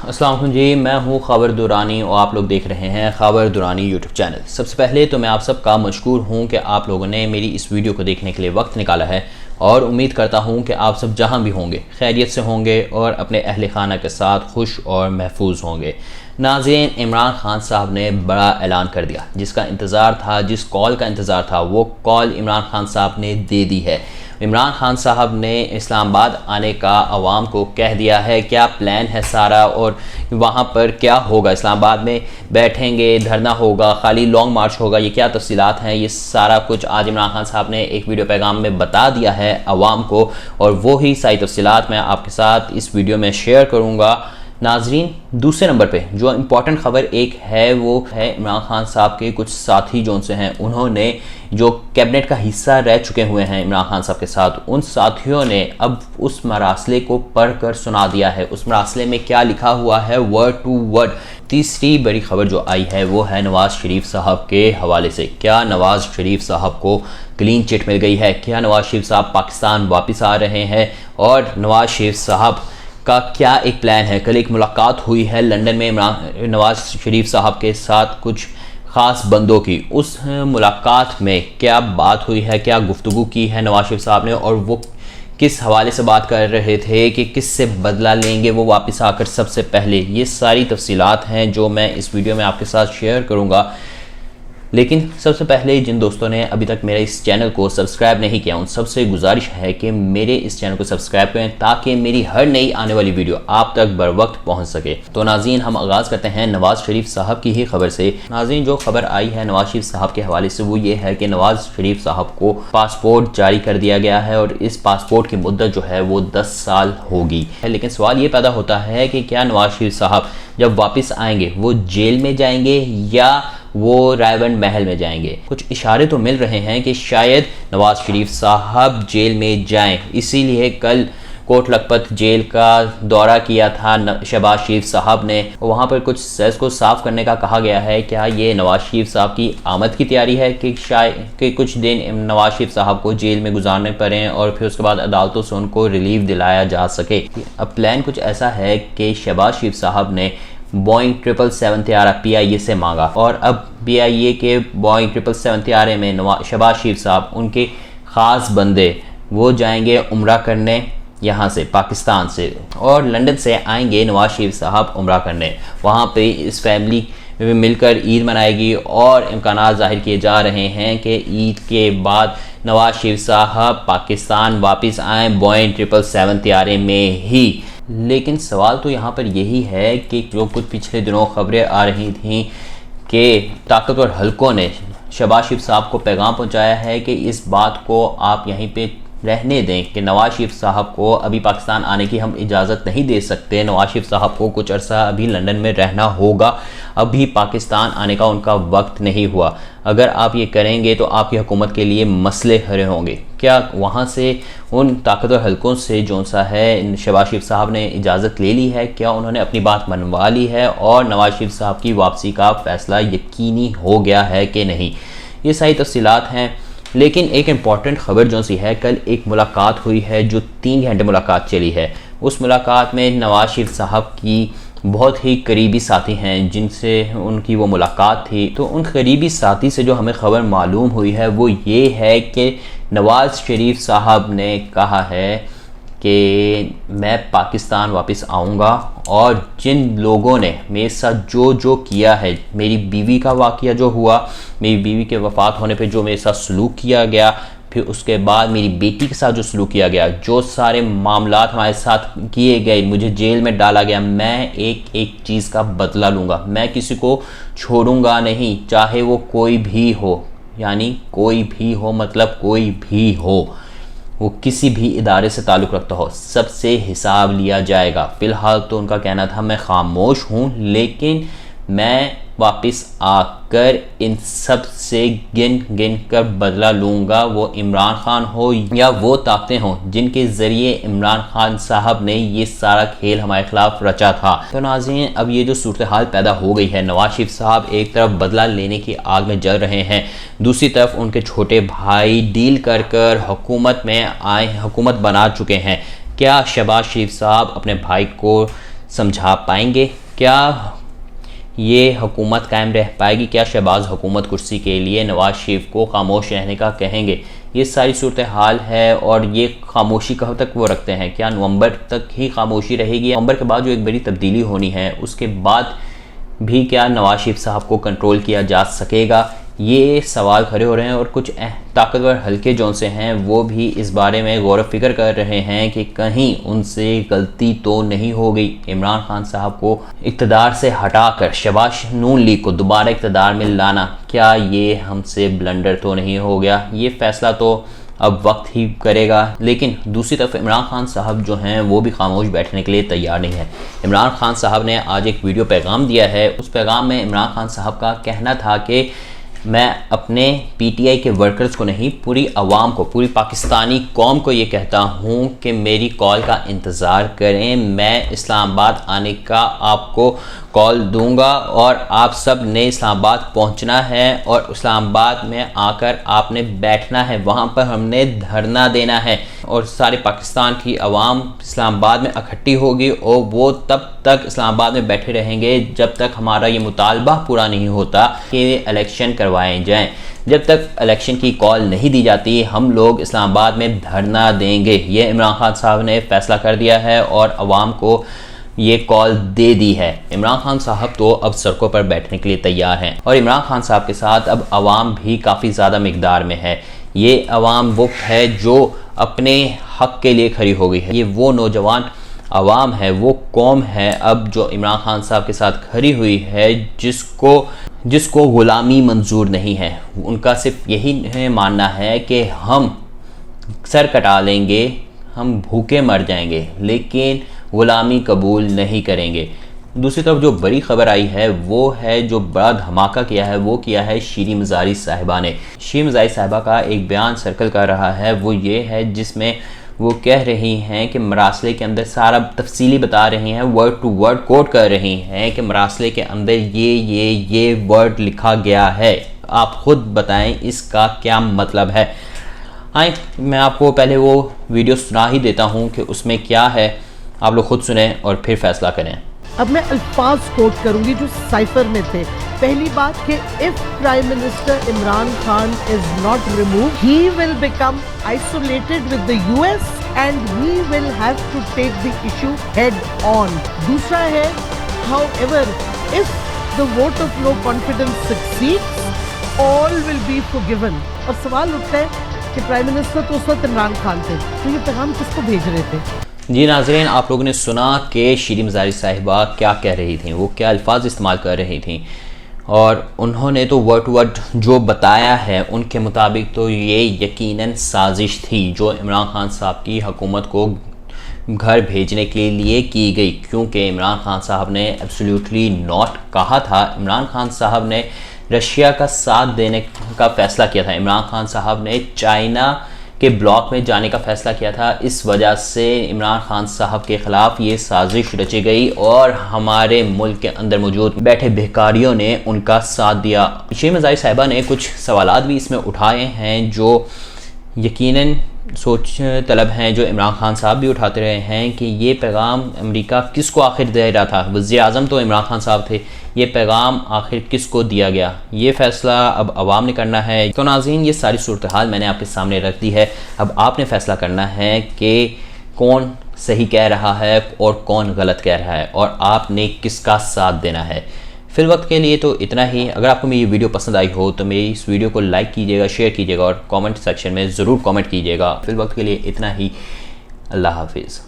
अस्सलाम वालेकुम जी, मैं हूँ खबर दुरानी और आप लोग देख रहे हैं खबर दुरानी यूट्यूब चैनल। सबसे पहले तो मैं आप सबका मशकूर हूँ कि आप लोगों ने मेरी इस वीडियो को देखने के लिए वक्त निकाला है और उम्मीद करता हूँ कि आप सब जहाँ भी होंगे खैरियत से होंगे और अपने अहल खाना के साथ खुश और महफूज होंगे। नाज़रीन, इमरान खान साहब ने बड़ा ऐलान कर दिया। जिसका इंतज़ार था, जिस कॉल का इंतज़ार था, वो कॉल इमरान खान साहब ने दे दी है। इमरान खान साहब ने इस्लामाबाद आने का आवाम को कह दिया है क्या प्लान है सारा और वहाँ पर क्या होगा। इस्लामाबाद में बैठेंगे, धरना होगा, खाली लॉन्ग मार्च होगा, ये क्या तफसीलात हैं, ये सारा कुछ आज इमरान खान साहब ने एक वीडियो पैगाम में बता दिया है आवाम को और वो ही सारी तफसीलात मैं आपके साथ इस वीडियो में शेयर करूँगा। नाजरीन, दूसरे नंबर पे जो इम्पॉर्टेंट ख़बर एक है वो है इमरान खान साहब के कुछ साथी जो उनसे हैं, उन्होंने जो कैबिनेट का हिस्सा रह चुके हुए हैं इमरान खान साहब के साथ, उन साथियों ने अब उस मरासले को पढ़कर सुना दिया है। उस मरासले में क्या लिखा हुआ है वर्ड टू वर्ड। तीसरी बड़ी खबर जो आई है वो है नवाज़ शरीफ साहब के हवाले से। क्या नवाज़ शरीफ साहब को क्लीन चिट मिल गई है? क्या नवाज़ शरीफ साहब पाकिस्तान वापस आ रहे हैं? और नवाज़ शरीफ साहब का क्या एक प्लान है? कल एक मुलाकात हुई है लंदन में नवाज़ शरीफ साहब के साथ कुछ ख़ास बंदों की। उस मुलाकात में क्या बात हुई है, क्या गुफ्तगू की है नवाज़ शरीफ साहब ने और वो किस हवाले से बात कर रहे थे कि किस से बदला लेंगे वो वापस आकर सबसे पहले, ये सारी तफसीलात हैं जो मैं इस वीडियो में आपके साथ शेयर करूँगा। लेकिन सबसे पहले जिन दोस्तों ने अभी तक मेरे इस चैनल को सब्सक्राइब नहीं किया उन सबसे गुजारिश है कि मेरे इस चैनल को सब्सक्राइब करें ताकि मेरी हर नई आने वाली वीडियो आप तक बर वक्त पहुँच सके। तो नाज़रीन, हम आगाज़ करते हैं नवाज़ शरीफ साहब की ही खबर से। नाज़रीन, जो खबर आई है नवाज़ शरीफ साहब के हवाले से वो ये है कि नवाज़ शरीफ साहब को पासपोर्ट जारी कर दिया गया है और इस पासपोर्ट की मुद्दत जो है वो 10 साल होगी। लेकिन सवाल ये पैदा होता है कि क्या नवाज़ शरीफ साहब जब वापस आएंगे वो जेल में जाएंगे या वो रायबंद महल में जाएंगे। कुछ इशारे तो मिल रहे हैं कि शायद नवाज़ शरीफ साहब जेल में जाएं, इसीलिए कल कोट लखपत जेल का दौरा किया था शहबाज शरीफ साहब ने। वहाँ पर कुछ सेल्स को साफ़ करने का कहा गया है। क्या ये नवाज़ शरीफ साहब की आमद की तैयारी है कि शायद कि कुछ दिन नवाज़ शरीफ साहब को जेल में गुजारने पड़ें और फिर उसके बाद अदालतों से उनको रिलीफ दिलाया जा सके? अब प्लान कुछ ऐसा है कि शहबाज शरीफ साहब ने बोइंग 777 तैयारा PIA से मांगा और अब PIA के बोइंग 777 तैयारे में शहबाज शरीफ साहब, उनके ख़ास बंदे, वो जाएंगे उम्रा करने यहाँ से पाकिस्तान से और लंदन से आएंगे नवाज़ शरीफ साहब उम्रा करने। वहाँ पे इस फैमिली मिलकर ईद मनाएगी और इम्कानात ज़ाहिर किए जा रहे हैं कि ईद के बाद नवाज़ शरीफ साहब पाकिस्तान वापस आएँ बोइंग 777 तैयारे में ही। लेकिन सवाल तो यहाँ पर यही है कि जो कुछ पिछले दिनों खबरें आ रही थीं कि ताकतवर हलकों ने शहबाज शरीफ साहब को पैगाम पहुँचाया है कि इस बात को आप यहीं पे रहने दें कि नवाज़ शरीफ साहब को अभी पाकिस्तान आने की हम इजाज़त नहीं दे सकते। नवाज़ शरीफ साहब को कुछ अरसा अभी लंदन में रहना होगा, अभी पाकिस्तान आने का उनका वक्त नहीं हुआ। अगर आप ये करेंगे तो आपकी हुकूमत के लिए मसले खड़े होंगे। क्या वहाँ से उन ताकतवर हलकों से जो सा है शहबाज शरीफ साहब ने इजाज़त ले ली है? क्या उन्होंने अपनी बात मनवा ली है और नवाज़ शरीफ साहब की वापसी का फ़ैसला यकीनी हो गया है कि नहीं? ये सारी तफसीलात हैं। लेकिन एक इम्पॉर्टेंट ख़बर जो सी है, कल एक मुलाकात हुई है जो 3 घंटे मुलाकात चली है। उस मुलाकात में नवाज़ शरीफ साहब की बहुत ही करीबी साथी हैं जिनसे उनकी वो मुलाकात थी। तो उन करीबी साथी से जो हमें ख़बर मालूम हुई है वो ये है कि नवाज़ शरीफ साहब ने कहा है कि मैं पाकिस्तान वापस आऊँगा और जिन लोगों ने मेरे साथ जो किया है, मेरी बीवी का वाक़या जो हुआ, मेरी बीवी के वफ़ात होने पे जो मेरे साथ सलूक किया गया, फिर उसके बाद मेरी बेटी के साथ जो सलूक किया गया, जो सारे मामलात हमारे साथ किए गए, मुझे जेल में डाला गया, मैं एक एक चीज़ का बदला लूँगा। मैं किसी को छोड़ूंगा नहीं, चाहे वो कोई भी हो, यानी कोई भी हो मतलब कोई भी हो, वो किसी भी इदारे से ताल्लुक़ रखता हो, सबसे हिसाब लिया जाएगा। फ़िलहाल तो उनका कहना था मैं खामोश हूँ, लेकिन मैं वापस आकर इन सब से गिन कर बदला लूँगा। वो इमरान खान हो या वो ताकतें हों जिनके ज़रिए इमरान खान साहब ने ये सारा खेल हमारे ख़िलाफ़ रचा था। तो नाज़रीन, अब ये जो सूरत हाल पैदा हो गई है, नवाज़ शरीफ साहब एक तरफ बदला लेने की आग में जल रहे हैं, दूसरी तरफ उनके छोटे भाई डील कर हुकूमत में आए, हुकूमत बना चुके हैं। क्या शहबाज शरीफ साहब अपने भाई को समझा पाएंगे? क्या ये हुकूमत कायम रह पाएगी? क्या शहबाज हुकूमत कुर्सी के लिए नवाज शरीफ को खामोश रहने का कहेंगे? ये सारी सूरत हाल है। और ये खामोशी कब तक वो रखते हैं? क्या नवंबर तक ही खामोशी रहेगी? नवंबर के बाद जो एक बड़ी तब्दीली होनी है उसके बाद भी क्या नवाज शरीफ साहब को कंट्रोल किया जा सकेगा? ये सवाल खड़े हो रहे हैं। और कुछ ताकतवर हल्के जौन से हैं वो भी इस बारे में गौर फिक्र कर रहे हैं कि कहीं उनसे गलती तो नहीं हो गई। इमरान खान साहब को इक़्तिदार से हटाकर शहबाज नून लीग को दोबारा इक़्तिदार में लाना, क्या ये हमसे ब्लंडर तो नहीं हो गया? ये फैसला तो अब वक्त ही करेगा। लेकिन दूसरी तरफ इमरान खान साहब जो हैं वो भी खामोश बैठने के लिए तैयार नहीं है। इमरान खान साहब ने आज एक वीडियो पैगाम दिया है। उस पैगाम में इमरान खान साहब का कहना था कि मैं अपने पीटीआई के वर्कर्स को नहीं, पूरी आवाम को, पूरी पाकिस्तानी कौम को ये कहता हूँ कि मेरी कॉल का इंतज़ार करें। मैं इस्लामाबाद आने का आपको कॉल दूंगा और आप सब ने इस्लामाबाद पहुँचना है और इस्लामाबाद में आकर आपने बैठना है। वहाँ पर हमने धरना देना है और सारे पाकिस्तान की आवाम इस्लामाबाद में इकट्ठी होगी और वो तब तक इस्लामाबाद में बैठे रहेंगे जब तक हमारा ये मुतालबा पूरा नहीं होता कि इलेक्शन करवाए जाएं। जब तक इलेक्शन की कॉल नहीं दी जाती हम लोग इस्लामाबाद में धरना देंगे। ये इमरान खान साहब ने फैसला कर दिया है और आवाम को ये कॉल दे दी है। इमरान खान साहब तो अब सड़कों पर बैठने के लिए तैयार हैं और इमरान खान साहब के साथ अब आवाम भी काफ़ी ज़्यादा मिकदार में है। ये आवाम वो है जो अपने हक के लिए खड़ी हो गई है। ये वो नौजवान आवाम है, वो कौम है अब जो इमरान खान साहब के साथ खड़ी हुई है, जिसको ग़ुलामी मंजूर नहीं है। उनका सिर्फ यही मानना है कि हम सर कटा लेंगे, हम भूखे मर जाएंगे, लेकिन ग़ुलामी कबूल नहीं करेंगे। दूसरी तरफ जो बड़ी खबर आई है वो है, जो बड़ा धमाका किया है वो किया है शीरी मज़ारी साहिबा ने। शीरी मज़ारी साहिबा का एक बयान सर्कल कर रहा है, वो ये है जिसमें वो कह रही हैं कि मरासले के अंदर सारा तफसीली बता रही हैं, वर्ड टू वर्ड कोट कर रही हैं कि मरासले के अंदर ये वर्ड लिखा गया है। आप खुद बताएं इसका क्या मतलब है। आए मैं आपको पहले वो वीडियो सुना ही देता हूँ कि उसमें क्या है, आप लोग खुद सुने और फिर फैसला करें। अब मैं अल्फाज कोट करूंगी जो साइफर में थे। पहली बात कि if prime minister Imran Khan is not remove, he will become isolated with the US and he will have to take the issue head on. दूसरा है, however if the vote of no confidence succeeds, all will be forgiven. और सवाल उठता है कि prime minister तो उस वक्त इमरान खान थे, तो ये पैगाम किसको भेज रहे थे? जी नाज़रीन, आप लोगों ने सुना कि शीरी मज़ारी साहिबा क्या कह रही थी, वो क्या अल्फाज इस्तेमाल कर रही थी। और उन्होंने तो वर्ड टू वर्ड जो बताया है उनके मुताबिक तो ये यकीनन साजिश थी जो इमरान खान साहब की हुकूमत को घर भेजने के लिए की गई, क्योंकि इमरान खान साहब ने एब्सोल्युटली नॉट कहा था। इमरान खान साहब ने रशिया का साथ देने का फ़ैसला किया था। इमरान खान साहब ने चाइना के ब्लॉक में जाने का फ़ैसला किया था। इस वजह से इमरान खान साहब के ख़िलाफ़ ये साजिश रची गई और हमारे मुल्क के अंदर मौजूद बैठे भिखारियों ने उनका साथ दिया। शीरी मज़ारी साहिबा ने कुछ सवालात भी इसमें उठाए हैं जो यकीनन सोच तलब हैं, जो इमरान खान साहब भी उठाते रहे हैं कि ये पैगाम अमेरिका किसको आखिर दे रहा था। वज़ीर आज़म तो इमरान खान साहब थे, ये पैगाम आखिर किसको दिया गया, ये फ़ैसला अब आवाम ने करना है। तो नाज़रीन, ये सारी सूरत हाल मैंने आपके सामने रख दी है। अब आपने फ़ैसला करना है कि कौन सही कह रहा है और कौन गलत कह रहा है और आपने किसका साथ देना है। फिर वक्त के लिए तो इतना ही। अगर आपको मेरी वीडियो पसंद आई हो तो मेरी इस वीडियो को लाइक कीजिएगा, शेयर कीजिएगा और कमेंट सेक्शन में ज़रूर कमेंट कीजिएगा। फिर वक्त के लिए इतना ही। अल्लाह हाफिज़।